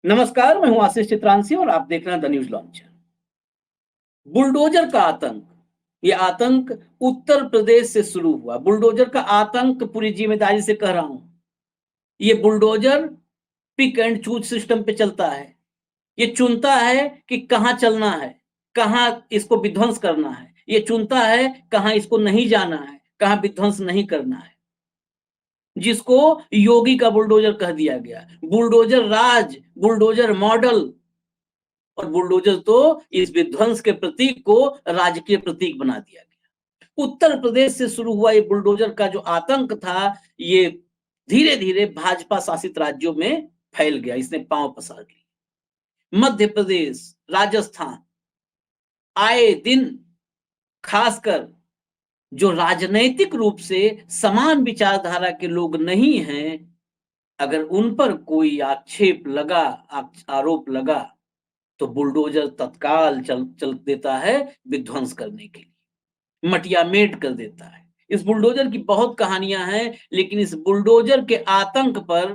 नमस्कार, मैं हूं आशीष चित्रांशी और आप देख रहे हैं द न्यूज लॉन्चर। बुलडोजर का आतंक, ये आतंक उत्तर प्रदेश से शुरू हुआ। बुलडोजर का आतंक पूरी जिम्मेदारी से कह रहा हूं। ये bulldozer pick and choose system पे चलता है। ये चुनता है कि कहां चलना है, कहां इसको विध्वंस करना है। ये चुनता है कहां इसको नहीं जाना है, कहां विध्वंस नहीं करना है। जिसको योगी का बुलडोजर कह दिया गया। बुलडोजर राज, बुलडोजर मॉडल और बुलडोजर तो इस विध्वंस के प्रतीक को राजकीय प्रतीक बना दिया गया। उत्तर प्रदेश से शुरू हुआ ये बुलडोजर का जो आतंक था, ये धीरे धीरे भाजपा शासित राज्यों में फैल गया। इसने पांव पसार लिए। मध्य प्रदेश, राजस्थान, आए दिन खासकर जो राजनैतिक रूप से समान विचारधारा के लोग नहीं हैं, अगर उन पर कोई आक्षेप लगा, आरोप लगा, तो बुलडोजर तत्काल चल देता है विध्वंस करने के लिए, मटियामेट कर देता है। इस बुलडोजर की बहुत कहानियां हैं, लेकिन इस बुलडोजर के आतंक पर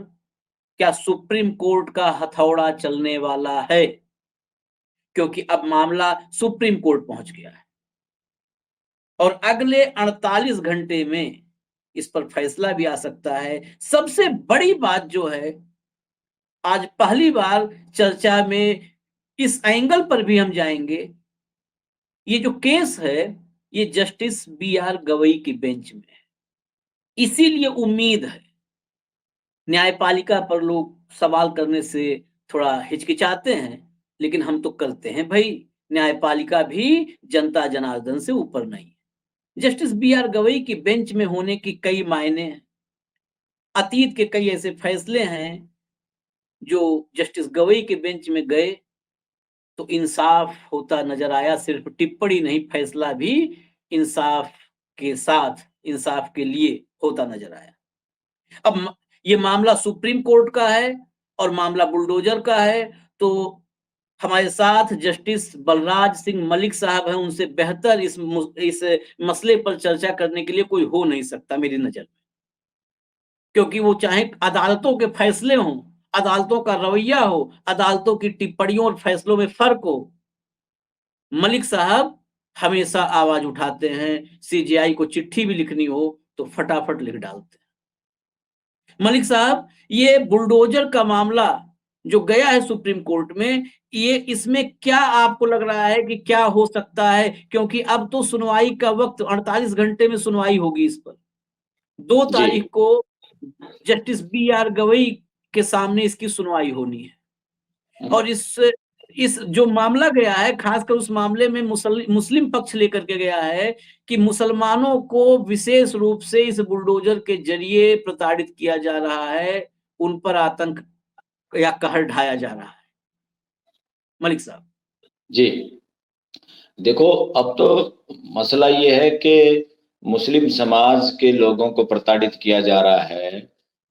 क्या सुप्रीम कोर्ट का हथौड़ा चलने वाला है? क्योंकि अब मामला सुप्रीम कोर्ट पहुंच गया है और अगले 48 घंटे में इस पर फैसला भी आ सकता है। सबसे बड़ी बात जो है, आज पहली बार चर्चा में इस एंगल पर भी हम जाएंगे। ये जो केस है, ये जस्टिस बी आर गवई की बेंच में है। इसीलिए उम्मीद है। न्यायपालिका पर लोग सवाल करने से थोड़ा हिचकिचाते हैं, लेकिन हम तो करते हैं भाई। न्यायपालिका भी जनता जनार्दन से ऊपर नहीं है। जस्टिस बी आर गवई की बेंच में होने की कई मायने हैं। अतीत के कई ऐसे फैसले हैं जो जस्टिस गवई के बेंच में गए तो इंसाफ होता नजर आया। सिर्फ टिप्पणी नहीं, फैसला भी इंसाफ के साथ, इंसाफ के लिए होता नजर आया। अब ये मामला सुप्रीम कोर्ट का है और मामला बुलडोजर का है, तो हमारे साथ जस्टिस बलराज सिंह मलिक साहब हैं। उनसे बेहतर इस मसले पर चर्चा करने के लिए कोई हो नहीं सकता मेरी नजर में, क्योंकि वो चाहे अदालतों के फैसले हों, अदालतों का रवैया हो, अदालतों की टिप्पणियों और फैसलों में फर्क हो, मलिक साहब हमेशा आवाज उठाते हैं। सीजीआई को चिट्ठी भी लिखनी हो तो फटाफट लिख डालते हैं मलिक साहब। ये बुलडोजर का मामला जो गया है सुप्रीम कोर्ट में, ये इसमें क्या आपको लग रहा है कि क्या हो सकता है? क्योंकि अब तो सुनवाई का वक्त, 48 घंटे में सुनवाई होगी इस पर। 2 जी। तारीख को जस्टिस बी आर गवई के सामने इसकी सुनवाई होनी है। और इस जो मामला गया है, खासकर उस मामले में मुस्लिम पक्ष लेकर के गया है कि मुसलमानों को विशेष रूप से इस बुलडोजर के जरिए प्रताड़ित किया जा रहा है, उन पर आतंक या कहर ढाया जा रहा है। मलिक साहब। जी, देखो, अब तो मसला ये है कि मुस्लिम समाज के लोगों को प्रताड़ित किया जा रहा है।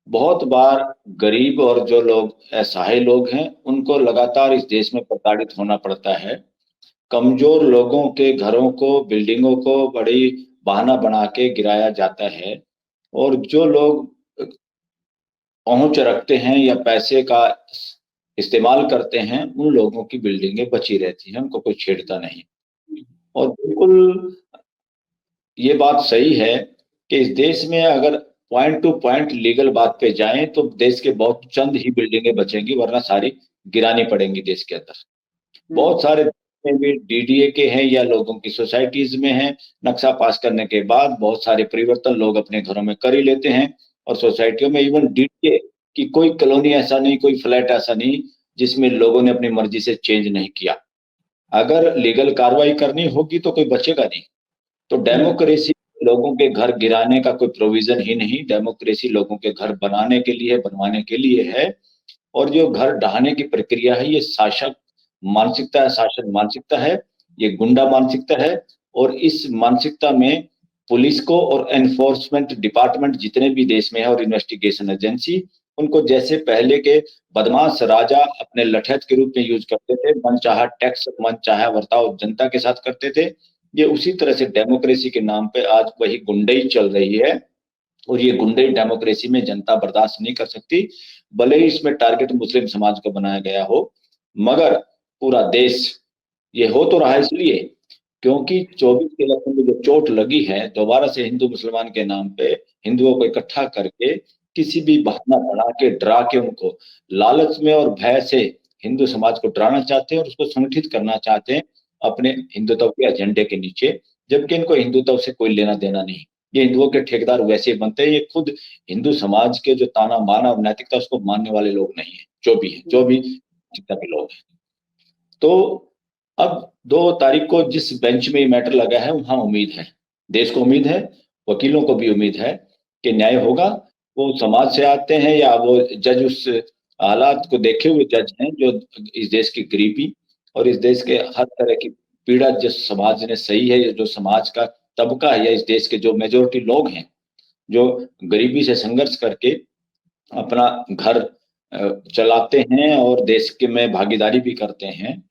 बहुत बार गरीब और जो लोग असहाय लोग हैं, उनको लगातार इस देश में प्रताड़ित होना पड़ता है। कमजोर लोगों के घरों को, बिल्डिंगों को बड़ी बहाना बना के गिराया जाता है, और जो लोग पहुंच रखते हैं या पैसे का इस्तेमाल करते हैं, उन लोगों की बिल्डिंगें बची रहती हैं, उनको कोई छेड़ता नहीं। और बिल्कुल ये बात सही है कि इस देश में अगर पॉइंट टू पॉइंट लीगल बात पे जाएं तो देश के बहुत चंद ही बिल्डिंगें बचेंगी, वरना सारी गिरानी पड़ेंगी देश के अंदर। बहुत सारे में भी डीडीए के हैं या लोगों की सोसाइटीज में हैं। नक्शा पास करने के बाद बहुत सारे परिवर्तन लोग अपने घरों में कर ही लेते हैं, और सोसाइटियों में इवन डीडीए की कोई कॉलोनी ऐसा नहीं, कोई फ्लैट ऐसा नहीं जिसमें लोगों ने अपनी मर्जी से चेंज नहीं किया। अगर लीगल कार्रवाई करनी होगी तो कोई बचेगा नहीं। तो डेमोक्रेसी लोगों के घर गिराने का कोई प्रोविजन ही नहीं। डेमोक्रेसी लोगों के घर बनाने के लिए, बनवाने के लिए है। और जो घर ढहाने की प्रक्रिया है, ये शासक मानसिकता है, शासन मानसिकता है, ये गुंडा मानसिकता है। और इस मानसिकता में पुलिस को और एनफोर्समेंट डिपार्टमेंट जितने भी देश में है, और इन्वेस्टिगेशन एजेंसी, उनको जैसे पहले के बदमाश राजा अपने लठैत के रूप में यूज करते थे, मनचाहा टैक्स, मनचाहा बर्ताव जनता के साथ करते थे, ये उसी तरह से डेमोक्रेसी के नाम पे आज वही गुंडई चल रही है। और ये गुंडे डेमोक्रेसी में जनता बर्दाश्त नहीं कर सकती। भले ही इसमें टारगेट मुस्लिम समाज को बनाया गया हो, मगर पूरा देश, ये हो तो रहा है इसलिए क्योंकि 24 के इलेक्शन में जो चोट लगी है, दोबारा से हिंदू मुसलमान के नाम पे हिंदुओं को इकट्ठा करके किसी भी बहाना बना के डरा के उनको लालच में और भय से हिंदू समाज को डराना चाहते हैं और उसको संगठित करना चाहते हैं अपने हिंदुत्व के एजेंडे के नीचे, जबकि इनको हिंदुत्व से कोई लेना देना नहीं। ये हिंदुओं के ठेकेदार वैसे ही बनते हैं, ये खुद हिंदू समाज के जो ताना बाना और नैतिकता उसको मानने वाले लोग नहीं है, जो भी के लोग हैं। तो अब 2 तारीख को जिस बेंच में ये मैटर लगा है, वहां उम्मीद है, देश को उम्मीद है, वकीलों को भी उम्मीद है कि न्याय होगा। वो समाज से आते हैं या वो जज उस हालात को देखे हुए जज हैं जो इस देश की गरीबी और इस देश के हर तरह की पीड़ा जिस समाज ने सही है, जो समाज का तबका है या इस देश के जो मेजोरिटी लोग हैं जो गरीबी से संघर्ष करके अपना घर चलाते हैं और देश के में भागीदारी भी करते हैं।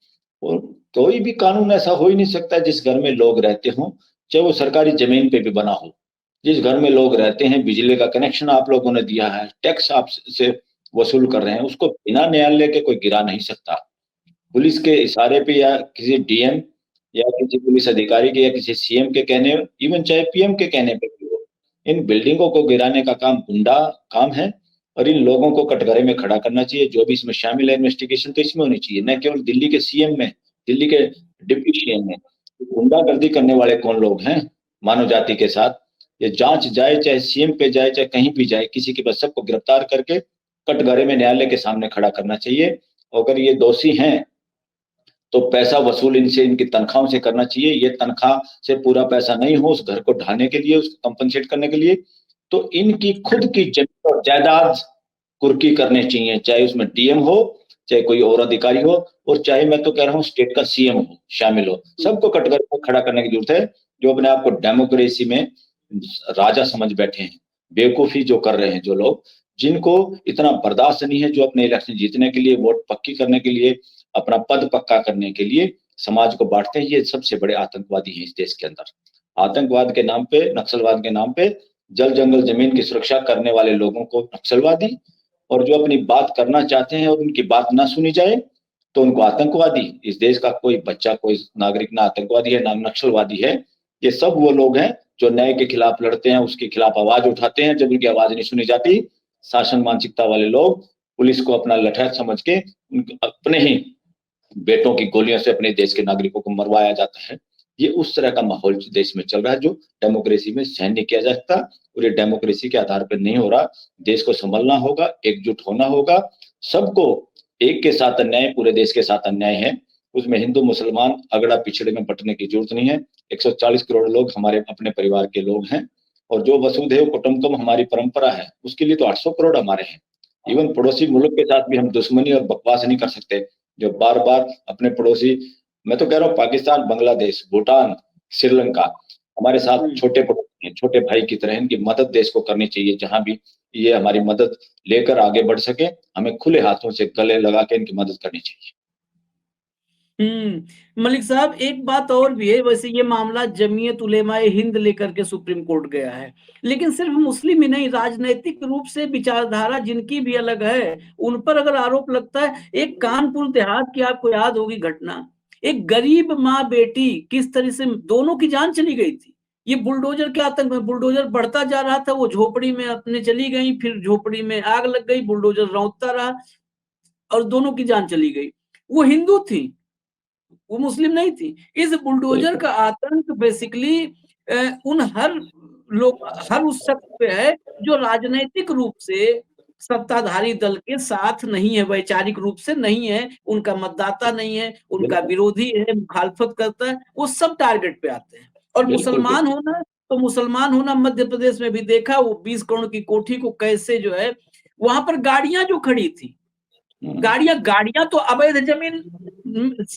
और कोई भी कानून ऐसा हो ही नहीं सकता जिस घर में लोग रहते हों, चाहे वो सरकारी जमीन पे भी बना हो। जिस घर में लोग रहते हैं, बिजली का कनेक्शन आप लोगों ने दिया है, टैक्स आप से वसूल कर रहे हैं, उसको बिना न्यायालय के कोई गिरा नहीं सकता। पुलिस के इशारे पे या किसी डीएम या किसी पुलिस अधिकारी के या किसी सीएम के कहने, इवन चाहे पीएम के कहने पे भी हो, इन बिल्डिंगों को गिराने का काम गुंडा काम है और इन लोगों को कटघरे में खड़ा करना चाहिए। जो भी इसमें शामिल है इन्वेस्टिगेशन तो इसमें होनी चाहिए, न केवल दिल्ली के सीएम में, दिल्ली के डिप्टी सीएम में। गुंडागर्दी करने वाले कौन लोग हैं मानव जाति के साथ, ये जांच जाए, चाहे सीएम पे जाए, चाहे कहीं भी जाए, किसी के बस सबको गिरफ्तार करके कटघरे में न्यायालय के सामने खड़ा करना चाहिए। अगर ये दोषी हैं तो पैसा वसूल इनसे, इनकी तनख्वाहों से करना चाहिए। ये तनख्वाह से पूरा पैसा नहीं हो उस घर को ढाने के लिए, उसको कंपनसेट करने के लिए, तो इनकी खुद की जमीन और जायदाद कुर्की करने चाहिए, चाहे उसमें डीएम हो, चाहे कोई और अधिकारी हो, और चाहे मैं तो कह रहा हूँ स्टेट का सीएम हो, शामिल हो, सबको कटघरे में खड़ा करने की जरूरत है। जो अपने आप को डेमोक्रेसी में राजा समझ बैठे हैं, बेवकूफी जो कर रहे हैं, जो लोग जिनको इतना बर्दाश्त नहीं है, जो अपने इलेक्शन जीतने के लिए, वोट पक्की करने के लिए, अपना पद पक्का करने के लिए समाज को बांटते हैं, ये सबसे बड़े आतंकवादी हैं इस देश के अंदर। आतंकवाद के नाम पे, नक्सलवाद के नाम पे जल जंगल जमीन की सुरक्षा करने वाले लोगों को नक्सलवादी, और जो अपनी बात करना चाहते हैं और उनकी बात ना सुनी जाए तो उनको आतंकवादी। इस देश का कोई बच्चा, कोई नागरिक ना आतंकवादी है ना नक्सलवादी है। ये सब वो लोग हैं जो न्याय के खिलाफ लड़ते हैं, उसके खिलाफ आवाज उठाते हैं। जब उनकी आवाज नहीं सुनी जाती, शासन मानसिकता वाले लोग पुलिस को अपना लठैत समझ के अपने ही बेटों की गोलियों से अपने देश के नागरिकों को मरवाया जाता है। ये उस तरह का माहौल देश में चल रहा है जो डेमोक्रेसी में सहन नहीं किया जा सकता, और ये डेमोक्रेसी के आधार पर नहीं हो रहा। देश को संभलना होगा, एकजुट होना होगा, सबको एक के साथ अन्याय, पूरे देश के साथ अन्याय है, उसमें हिंदू मुसलमान अगड़ा पिछड़े में बंटने की जरूरत नहीं है। 140 करोड़ लोग हमारे अपने परिवार के लोग हैं, और जो वसुधैव कुटुंबकम हमारी परंपरा है, उसके लिए तो 800 करोड़ हमारे हैं। इवन पड़ोसी मुल्क के साथ भी हम दुश्मनी और बकवास नहीं कर सकते, जो बार बार अपने पड़ोसी, मैं तो कह रहा हूँ पाकिस्तान, बांग्लादेश, भूटान, श्रीलंका हमारे साथ छोटे पड़ोसी हैं, छोटे भाई की तरह। इनकी मदद देश को करनी चाहिए, जहां भी ये हमारी मदद लेकर आगे बढ़ सके, हमें खुले हाथों से गले लगा के इनकी मदद करनी चाहिए। मलिक साहब, एक बात और भी है। वैसे ये मामला जमीयत उलेमाए हिंद लेकर के सुप्रीम कोर्ट गया है, लेकिन सिर्फ मुस्लिम ही नहीं, राजनैतिक रूप से विचारधारा जिनकी भी अलग है, उन पर अगर आरोप लगता है। एक कानपुर देहात की आपको याद होगी घटना, एक गरीब माँ बेटी किस तरह से दोनों की जान चली गई थी। ये बुलडोजर के आतंक में, बुलडोजर बढ़ता जा रहा था, वो झोपड़ी में अपने चली गई, फिर झोपड़ी में आग लग गई, बुलडोजर रौंदता रहा और दोनों की जान चली गई। वो हिंदू थी, वो मुस्लिम नहीं थी। इस बुलडोजर का आतंक बेसिकली उन हर उस शख्स पे है जो राजनैतिक रूप से सत्ताधारी दल के साथ नहीं है, वैचारिक रूप से नहीं है, उनका मतदाता नहीं है, उनका विरोधी है, मुखालफत करता है, वो सब टारगेट पे आते हैं। और मुसलमान होना, तो मुसलमान होना मध्य प्रदेश में भी देखा, वो 20 करोड़ की कोठी को कैसे जो है, वहां पर गाड़ियां जो खड़ी थी, गाड़ियां तो अवैध जमीन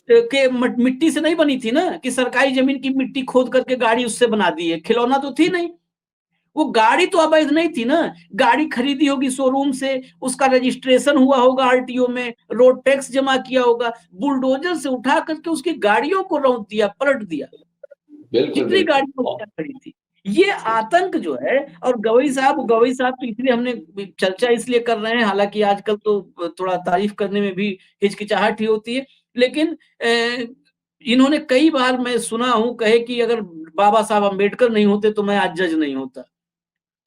के मिट्टी से नहीं बनी थी ना, कि सरकारी जमीन की मिट्टी खोद करके गाड़ी उससे बना दी है, खिलौना तो थी नहीं। वो गाड़ी तो अवैध नहीं थी ना, गाड़ी खरीदी होगी शोरूम से, उसका रजिस्ट्रेशन हुआ होगा आरटीओ में, रोड टैक्स जमा किया होगा, बुलडोजर से उठा करके उसकी गाड़ियों को रौंद दिया, पलट दिया। कितनी गाड़ियां खड़ी थी। ये आतंक जो है, और गवई साहब तो इसलिए हमने चर्चा इसलिए कर रहे हैं, हालांकि आजकल तो थोड़ा तारीफ करने में भी हिचकिचाहट ही होती है, लेकिन इन्होंने कई बार मैं सुना हूं कहे कि अगर बाबा साहब अम्बेडकर नहीं होते तो मैं आज जज नहीं होता।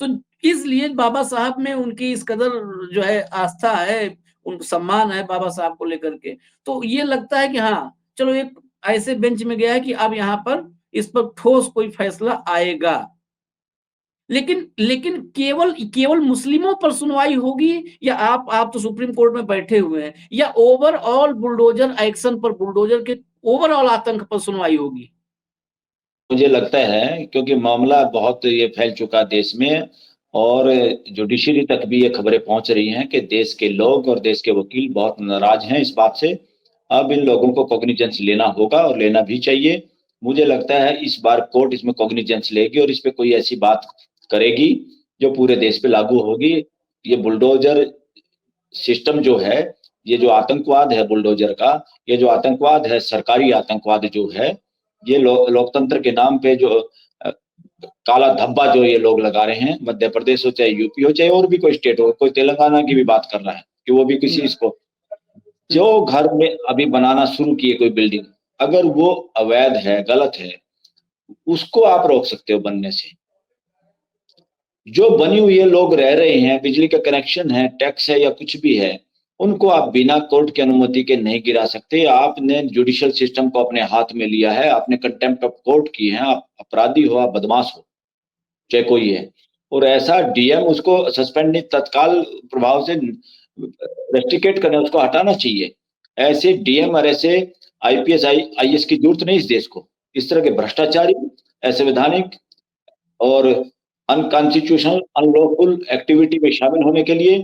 तो इसलिए बाबा साहब में उनकी इस कदर जो है आस्था है, उन सम्मान है बाबा साहब को लेकर के, तो ये लगता है कि हाँ, चलो एक ऐसे बेंच में गया है कि अब यहाँ पर इस पर ठोस कोई फैसला आएगा। लेकिन लेकिन केवल केवल मुस्लिमों पर सुनवाई होगी, या आप तो सुप्रीम कोर्ट में बैठे हुए हैं, या ओवरऑल बुलडोजर एक्शन पर, बुलडोजर के ओवरऑल आतंक पर सुनवाई होगी? मुझे लगता है क्योंकि मामला बहुत ये फैल चुका देश में, और जुडिशरी तक भी ये खबरें पहुंच रही हैं कि देश के लोग और देश के वकील बहुत नाराज हैं इस बात से। अब इन लोगों को कॉग्निजेंस लेना होगा और लेना भी चाहिए। मुझे लगता है इस बार कोर्ट इसमें कॉग्निजेंस लेगी और इस पे कोई ऐसी बात करेगी जो पूरे देश पे लागू होगी। ये बुलडोजर सिस्टम जो है, ये जो आतंकवाद है बुलडोजर का, ये जो आतंकवाद है, सरकारी आतंकवाद जो है, ये लोकतंत्र के नाम पे जो काला धब्बा जो ये लोग लगा रहे हैं, मध्य प्रदेश हो चाहे यूपी हो चाहे और भी कोई स्टेट हो, कोई तेलंगाना की भी बात कर रहा है कि वो भी किसी इसको जो घर में अभी बनाना शुरू किए कोई बिल्डिंग, अगर वो अवैध है, गलत है, उसको आप रोक सकते हो बनने से। जो बनी हुई है, लोग रह रहे हैं, बिजली का कनेक्शन है, टैक्स है या कुछ भी है, उनको आप बिना कोर्ट की अनुमति के नहीं गिरा सकते। आपने जुडिशियल सिस्टम को अपने हाथ में लिया है, आपने कंटेम्प्ट ऑफ कोर्ट की है, आप अपराधी हो, आप बदमाश हो, चाहे कोई है, और ऐसा डीएम उसको सस्पेंड नहीं, तत्काल प्रभाव से रेस्ट्रिकेट करना, उसको हटाना चाहिए। ऐसे डीएम और ऐसे आईपीएस आईएएस की जरूरत नहीं इस देश को। इस तरह के भ्रष्टाचारी, असंवैधानिक और अनकॉन्स्टिट्यूशनल अनलॉफुल एक्टिविटी में शामिल होने के लिए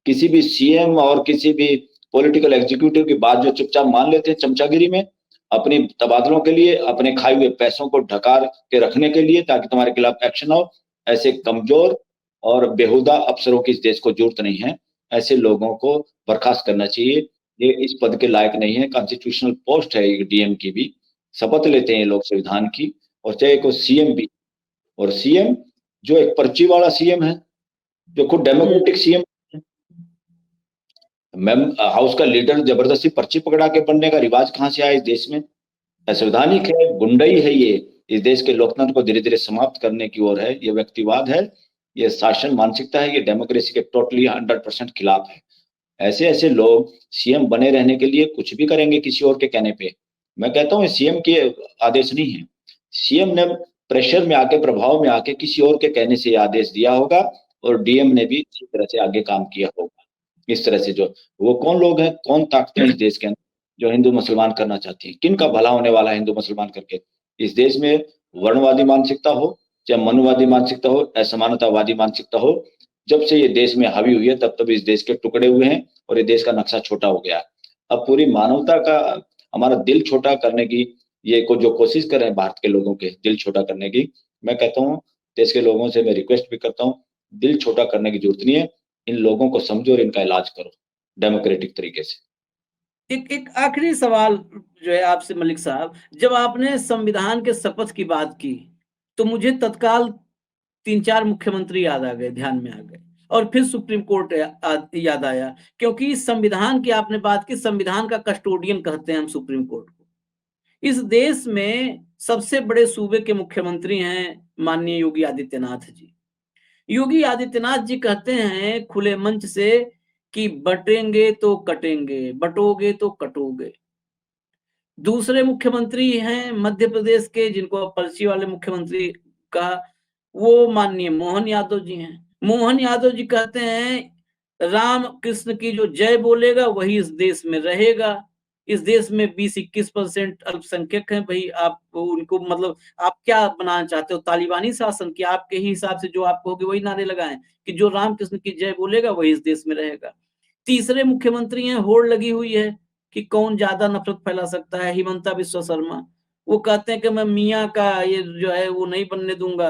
किसी भी सीएम और किसी भी पॉलिटिकल एग्जीक्यूटिव की बात जो चुपचाप मान लेते हैं चमचागिरी में, अपनी तबादलों के लिए, अपने खाए हुए पैसों को ढका के रखने के लिए ताकि तुम्हारे खिलाफ एक्शन हो, ऐसे कमजोर और बेहुदा अफसरों की इस देश को जरूरत नहीं है। ऐसे लोगों को बर्खास्त करना चाहिए। ये इस पद के लायक नहीं है। कॉन्स्टिट्यूशनल पोस्ट है एक डीएम की भी, शपथ लेते हैं ये लोग संविधान की, और चाहे कोई सीएम भी, और सीएम जो एक पर्ची वाला सीएम है, जो खुद डेमोक्रेटिक सीएम, मैम हाउस का लीडर जबरदस्ती पर्ची पकड़ा के बनने का रिवाज कहां से आया इस देश में? असंवैधानिक है, गुंडई है ये, इस देश के लोकतंत्र को धीरे धीरे समाप्त करने की ओर है। ये व्यक्तिवाद है, ये शासन मानसिकता है, ये डेमोक्रेसी के टोटली 100% खिलाफ है। ऐसे ऐसे लोग सीएम बने रहने के लिए कुछ भी करेंगे किसी और के कहने पे। मैं कहता हूँ सीएम के आदेश नहीं है, सीएम ने प्रेशर में आके, प्रभाव में आके किसी और के कहने से आदेश दिया होगा, और डीएम ने भी इसी तरह से आगे काम किया होगा। इस तरह से जो वो कौन लोग हैं, कौन ताकतें इस देश के अंदर जो हिंदू मुसलमान करना चाहती है, किन का भला होने वाला है हिंदू मुसलमान करके? इस देश में वर्णवादी मानसिकता हो, चाहे मनुवादी मानसिकता हो, असमानतावादी मानसिकता हो, जब से ये देश में हावी हुई है तब इस देश के टुकड़े हुए हैं और ये देश का नक्शा छोटा हो गया। अब पूरी मानवता का हमारा दिल छोटा करने की ये को जो कोशिश कर रहे हैं भारत के लोगों के दिल छोटा करने की, मैं कहता हूँ देश के लोगों से मैं रिक्वेस्ट भी करता हूँ, दिल छोटा करने की जरूरत नहीं है। इन लोगों को समझो और इनका इलाज करो डेमोक्रेटिक तरीके से। एक एक आखिरी सवाल जो है आपसे मलिक साहब, जब आपने संविधान के शपथ की बात की, तो मुझे तत्काल 3-4 मुख्यमंत्री याद आ गए, ध्यान में आ गए, और फिर सुप्रीम कोर्ट याद आया, क्योंकि संविधान की आपने बात की, संविधान का कस्टोडियन कहते हैं हम सुप्रीम कोर्ट को। इस देश में सबसे बड़े सूबे के मुख्यमंत्री हैं माननीय योगी आदित्यनाथ जी। योगी आदित्यनाथ जी कहते हैं खुले मंच से कि बटेंगे तो कटेंगे, बटोगे तो कटोगे। दूसरे मुख्यमंत्री हैं मध्य प्रदेश के, जिनको पर्ची वाले मुख्यमंत्री का, वो माननीय मोहन यादव जी हैं। मोहन यादव जी कहते हैं राम कृष्ण की जो जय बोलेगा वही इस देश में रहेगा। इस देश में 20-21% अल्पसंख्यक हैं भाई, आप उनको मतलब आप क्या बनाना चाहते हो, तालिबानी शासन? कि आपके ही हिसाब से जो आप कहोगे वही नारे लगाएं कि जो राम कृष्ण की जय बोलेगा वही इस देश में रहेगा। तीसरे मुख्यमंत्री हैं, होड़ लगी हुई है कि कौन ज्यादा नफरत फैला सकता है, हिमंता बिस्वा शर्मा। वो कहते हैं कि मैं मियाँ का ये जो है वो नहीं बनने दूंगा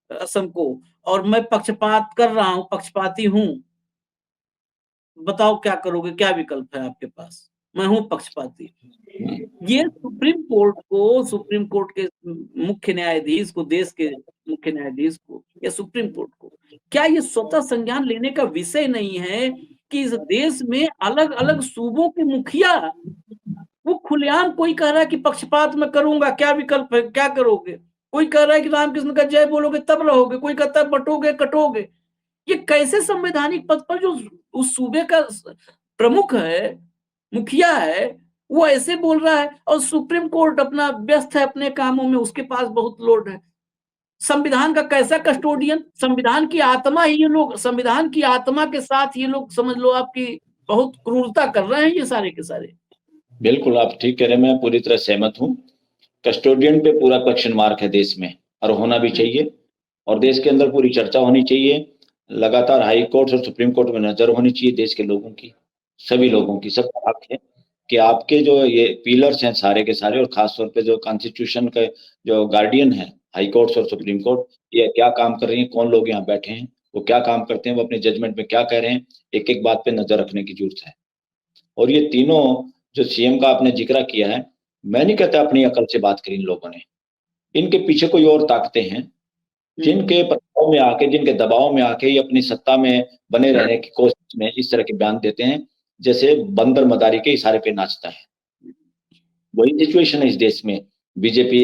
असम को, और मैं पक्षपात कर रहा हूँ, पक्षपाती हूँ। बताओ क्या करोगे, क्या विकल्प है आपके पास? मैं हूँ पक्षपाती। ये सुप्रीम कोर्ट के मुख्य न्यायाधीश को, देश के मुख्य न्यायाधीश को या सुप्रीम कोर्ट को, क्या ये स्वतः संज्ञान लेने का विषय नहीं है कि इस देश में अलग अलग सूबों के मुखिया, वो खुलेआम, कोई कह रहा है कि पक्षपात मैं करूंगा, क्या विकल्प है, क्या करोगे, कोई कह रहा है कि रामकृष्ण का जय बोलोगे तब रहोगे, कोई कहता है बटोगे कटोगे। ये कैसे संवैधानिक पद पर जो उस सूबे का प्रमुख है, मुखिया है, वो ऐसे बोल रहा है, और सुप्रीम कोर्ट अपना व्यस्त है अपने कामों में, उसके पास बहुत लोड है। संविधान का कैसा कस्टोडियन, संविधान की आत्मा ही ये लोग, संविधान की आत्मा के साथ ये लोग, समझ लो आपकी बहुत क्रूरता कर रहे हैं ये सारे के सारे। बिल्कुल आप ठीक कह रहे हैं, मैं पूरी तरह सहमत हूँ। कस्टोडियन पे पूरा क्वेश्चन मार्क है देश में, और होना भी चाहिए, और देश के अंदर पूरी चर्चा होनी चाहिए। लगातार हाई कोर्ट और सुप्रीम कोर्ट में नजर होनी चाहिए देश के लोगों की, सभी लोगों की। सबका हक है कि आपके जो ये पिलर्स हैं सारे के सारे, और खास तौर पे जो कॉन्स्टिट्यूशन के जो गार्डियन है हाई कोर्ट और सुप्रीम कोर्ट, ये क्या काम कर रही है, कौन लोग यहाँ बैठे हैं, वो क्या काम करते हैं, वो अपने जजमेंट में क्या कह रहे हैं, एक एक बात पे नजर रखने की जरूरत है। और ये तीनों जो सीएम का आपने जिक्र किया है, मैं नहीं कहता अपनी अकल से बात करी इन लोगों ने, इनके पीछे कोई और ताकतें हैं जिनके प्रभाव में आके, जिनके दबाव में आके ये अपनी सत्ता में बने रहने की कोशिश में इस तरह के बयान देते हैं, जैसे बंदर मदारी के इशारे पे नाचता है। वही सिचुएशन है इस देश में बीजेपी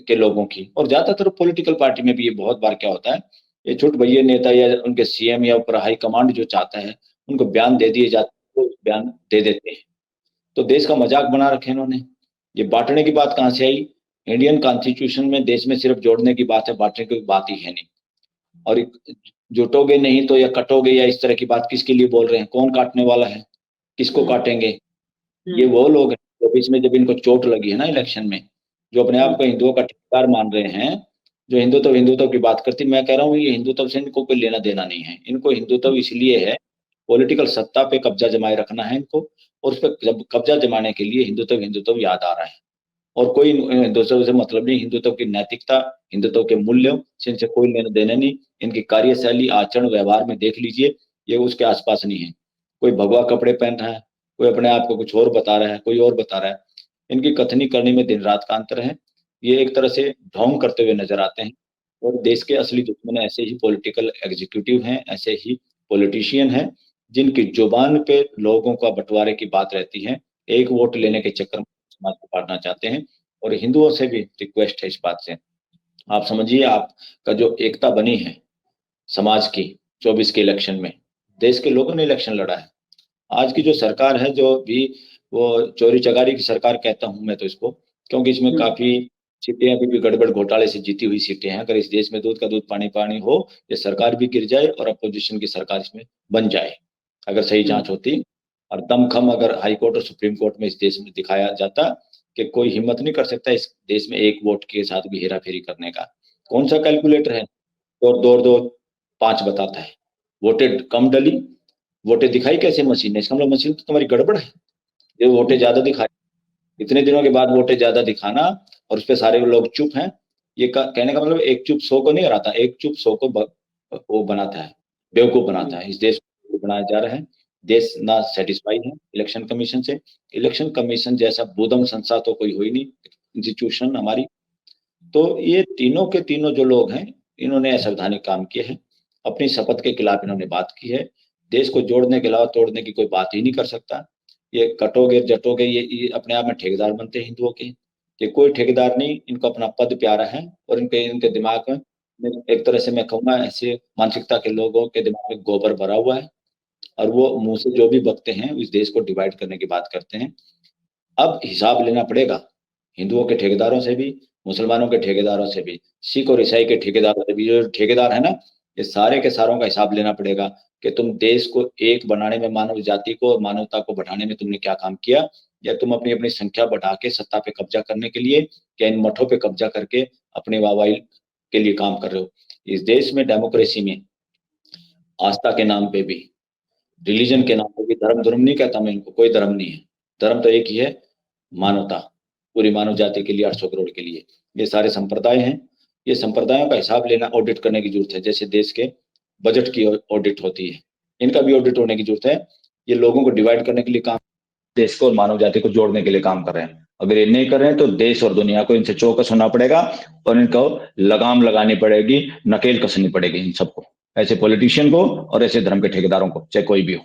के लोगों की, और ज्यादातर पॉलिटिकल पार्टी में भी ये बहुत बार क्या होता है, ये छुट भैया नेता या उनके सीएम या ऊपर हाई कमांड जो चाहता है उनको बयान दे दिए जाते हैं, तो बयान दे देते हैं। तो देश का मजाक बना रखे इन्होंने। ये बांटने की बात कहाँ से आई? इंडियन कॉन्स्टिट्यूशन में देश में सिर्फ जोड़ने की बात है, बांटने की बात ही है नहीं। और जुटोगे नहीं तो या कटोगे या इस तरह की बात किसके लिए बोल रहे हैं? कौन काटने वाला है? किसको काटेंगे? ये वो लोग हैं जो बीच में जब इनको चोट लगी है ना इलेक्शन में, जो अपने आप को हिंदुओं का ठेकेदार मान रहे हैं, जो हिंदुत्व की बात करती, मैं कह रहा हूँ ये हिंदुत्व से इनको कोई लेना देना नहीं है। इनको हिंदुत्व इसलिए है, पॉलिटिकल सत्ता पे कब्जा जमाए रखना है इनको, और उस पर कब्जा जमाने के लिए हिंदुत्व हिंदुत्व याद आ रहा है। और कोई हिंदुत्व से मतलब नहीं, हिंदुत्व की नैतिकता, हिंदुत्व के मूल्यों से इनसे कोई लेना देना नहीं। इनकी कार्यशैली, आचरण, व्यवहार में देख लीजिए, ये उसके आसपास नहीं है। कोई भगवा कपड़े पहन रहा है, कोई अपने आप को कुछ और बता रहा है, कोई और बता रहा है। इनकी कथनी करने में दिन रात का अंतर है। ये एक तरह से ढोंग करते हुए नजर आते हैं, और देश के असली दुश्मन ऐसे ही पॉलिटिकल एग्जीक्यूटिव हैं, ऐसे ही पॉलिटिशियन हैं, जिनकी जुबान पे लोगों का बंटवारे की बात रहती है, एक वोट लेने के चक्कर में समाज को बांटना चाहते हैं। और हिंदुओं से भी रिक्वेस्ट है इस बात से, आप समझिए, आपका जो एकता बनी है समाज की 24 के इलेक्शन में, देश के लोगों ने इलेक्शन लड़ा है। आज की जो सरकार है, जो भी वो चोरी चकारी की सरकार कहता हूं मैं तो इसको, क्योंकि इसमें काफी सीटें अभी भी गड़बड़ घोटाले से जीती हुई सीटें हैं। अगर इस देश में दूध का दूध पानी पानी हो, ये सरकार भी गिर जाए और अपोजिशन की सरकार इसमें बन जाए, अगर सही जांच होती। और दमखम अगर हाई कोर्ट और सुप्रीम कोर्ट में इस देश में दिखाया जाता कि कोई हिम्मत नहीं कर सकता इस देश में एक वोट के साथ भी हेरा फेरी करने का। कौन सा कैलकुलेटर है और दो दो 5 बताता है? वोटें कम डली, वोटें दिखाई कैसे मशीन ने? इसका मतलब मशीन तो तुम्हारी गड़बड़ है। ये वोटें ज्यादा दिखाई, इतने दिनों के बाद वोटें ज्यादा दिखाना, और उस पर सारे लोग चुप हैं। ये कहने का मतलब एक चुप 100 को नहीं हराता, एक चुप 100 को वो बनाता है, बेवकूफ बनाता है। इस देश को बनाया जा रहा है। देश ना सेटिस्फाई है इलेक्शन कमीशन से। इलेक्शन कमीशन जैसा बोधम संस्था तो कोई हो ही नहीं, इंस्टीट्यूशन हमारी। तो ये तीनों के तीनों जो लोग हैं, इन्होंने असंवैधानिक काम किए हैं, अपनी शपथ के खिलाफ इन्होंने बात की है। देश को जोड़ने के अलावा तोड़ने की कोई बात ही नहीं कर सकता। ये कटोगे जटोगे, ये अपने आप में ठेकेदार बनते हैं हिंदुओं के। ये कोई ठेकेदार नहीं, इनको अपना पद प्यारा है, और इनके दिमाग में एक तरह से मैं कहूँगा ऐसे मानसिकता के लोगों के दिमाग में गोबर भरा हुआ है, और वो मुंह से जो भी बकते हैं इस देश को डिवाइड करने की बात करते हैं। अब हिसाब लेना पड़ेगा हिंदुओं के ठेकेदारों से भी, मुसलमानों के ठेकेदारों से भी, सिख और ईसाई के ठेकेदारों से भी। जो ठेकेदार है ना, ये सारे के सारों का हिसाब लेना पड़ेगा कि तुम देश को एक बनाने में, मानव जाति को और मानवता को बढ़ाने में तुमने क्या काम किया, या तुम अपनी अपनी संख्या बढ़ा के सत्ता पे कब्जा करने के लिए, या इन मठों पे कब्जा करके अपने वाहवाही के लिए काम कर रहे हो। इस देश में डेमोक्रेसी में आस्था के नाम पे भी, रिलीजन के नाम पे भी, धर्म नहीं कहता मैं इनको, कोई धर्म नहीं है। धर्म तो एक ही है, मानवता, पूरी मानव जाति के लिए, 800 करोड़ के लिए। ये सारे संप्रदाय हैं, ये संप्रदायों का हिसाब लेना, ऑडिट करने की जरूरत है। जैसे देश के बजट की ऑडिट होती है, इनका भी ऑडिट होने की जरूरत है। ये लोगों को डिवाइड करने के लिए काम, देश को और मानव जाति को जोड़ने के लिए काम कर रहे हैं। अगर ये नहीं कर रहे हैं तो देश और दुनिया को इनसे चौकस होना पड़ेगा और इनको लगाम लगानी पड़ेगी, नकेल कसनी पड़ेगी इन सबको, ऐसे पॉलिटिशियन को और ऐसे धर्म के ठेकेदारों को, चाहे कोई भी हो।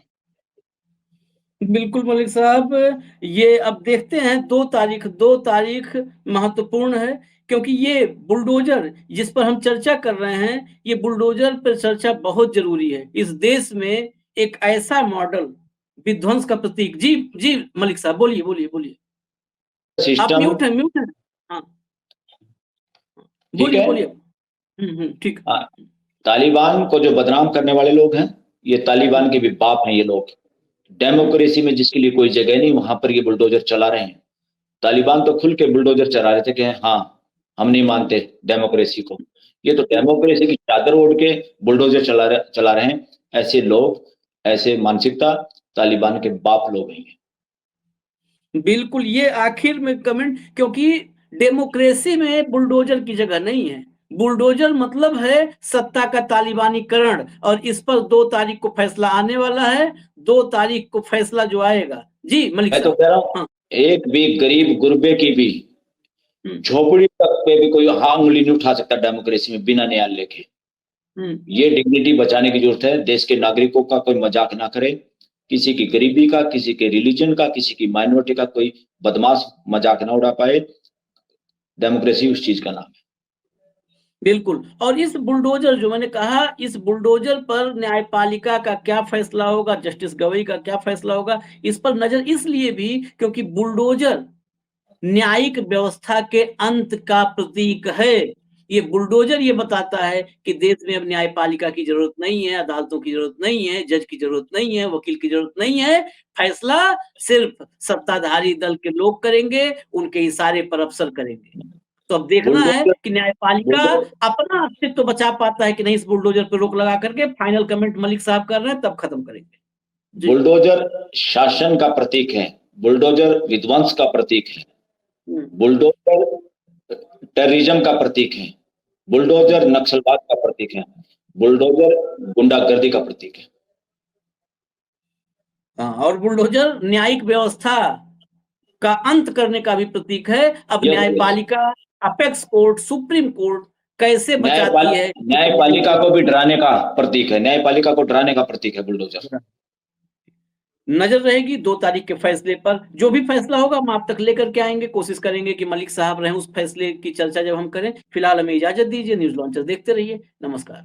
बिल्कुल मलिक साहब, ये अब देखते हैं 2 तारीख महत्वपूर्ण है, क्योंकि ये बुलडोजर जिस पर हम चर्चा कर रहे हैं, ये बुलडोजर पर चर्चा बहुत जरूरी है। इस देश में एक ऐसा मॉडल विध्वंस का प्रतीक। जी जी मलिक साहब, बोलिए बोलिए बोलिए। आप सिस्टम म्यूट है, म्यूट है। हाँ, ठीक बोलिए है। बोलिए। ठीक। हाँ, तालिबान को जो बदनाम करने वाले लोग हैं, ये तालिबान के भी बाप हैं ये लोग। डेमोक्रेसी में जिसके लिए कोई जगह नहीं, वहां पर ये बुलडोजर चला रहे हैं। तालिबान तो खुल के बुलडोजर चला रहे थे कि हाँ हम नहीं मानते डेमोक्रेसी को। ये तो डेमोक्रेसी की चादर ओढ़ के बुलडोजर चला रहे हैं। ऐसे लोग, ऐसे मानसिकता तालिबान के बाप लोग हैं। बिल्कुल, ये आखिर में कमेंट, क्योंकि डेमोक्रेसी में बुलडोजर की जगह नहीं है। बुलडोजर मतलब है सत्ता का तालिबानीकरण, और इस पर 2 तारीख को फैसला आने वाला है। 2 तारीख को फैसला जो आएगा। जी मलिक मैं तो साहब। कह रहा हूँ, हाँ। एक भी गरीब गुरबे की भी हम्म, झोपड़ी तक पे भी कोई हाँ उंगली नहीं उठा सकता डेमोक्रेसी में बिना न्याय लेके। हम्म, ये डिग्निटी बचाने की जरूरत है। देश के नागरिकों का कोई मजाक ना करे, किसी की गरीबी का, किसी के रिलीजन का, किसी की माइनॉरिटी का कोई बदमाश मजाक ना उड़ा पाए। डेमोक्रेसी उस चीज का नाम है। बिल्कुल। और इस बुलडोजर जो मैंने कहा, इस बुलडोजर पर न्यायपालिका का क्या फैसला होगा, जस्टिस गवई का क्या फैसला होगा, इस पर नजर इसलिए भी क्योंकि बुलडोजर न्यायिक व्यवस्था के अंत का प्रतीक है। ये बुलडोजर ये बताता है कि देश में अब न्यायपालिका की जरूरत नहीं है, अदालतों की जरूरत नहीं है, जज की जरूरत नहीं है, वकील की जरूरत नहीं है। फैसला सिर्फ सत्ताधारी दल के लोग करेंगे, उनके इशारे पर अफसर करेंगे। तो अब देखना है बुलडोजर कि न्यायपालिका बुलडोजर अपना अस्तित्व तो बचा पाता है कि नहीं। इस बुलडोजर पर रोक लगा करके फाइनल कमेंट मलिक साहब कर रहे हैं, तब खत्म करेंगे। जी। बुलडोजर शासन का प्रतीक है, बुलडोजर विध्वंस का प्रतीक है, बुलडोजर टेररिज्म का प्रतीक है, बुलडोजर नक्सलवाद का प्रतीक है, बुलडोजर गुंडागर्दी का प्रतीक है। हाँ, और बुलडोजर न्यायिक व्यवस्था का अंत करने का भी प्रतीक है। अब ये न्यायपालिका, अपेक्स कोर्ट, सुप्रीम कोर्ट कैसे बचाती है। न्यायपालिका को भी डराने का प्रतीक है, न्यायपालिका को डराने का प्रतीक है बुलडोजर। नजर रहेगी 2 तारीख के फैसले पर। जो भी फैसला होगा हम आप तक लेकर के आएंगे, कोशिश करेंगे कि मलिक साहब रहें उस फैसले की चर्चा जब हम करें। फिलहाल हमें इजाजत दीजिए, न्यूज लॉन्चर देखते रहिए। नमस्कार।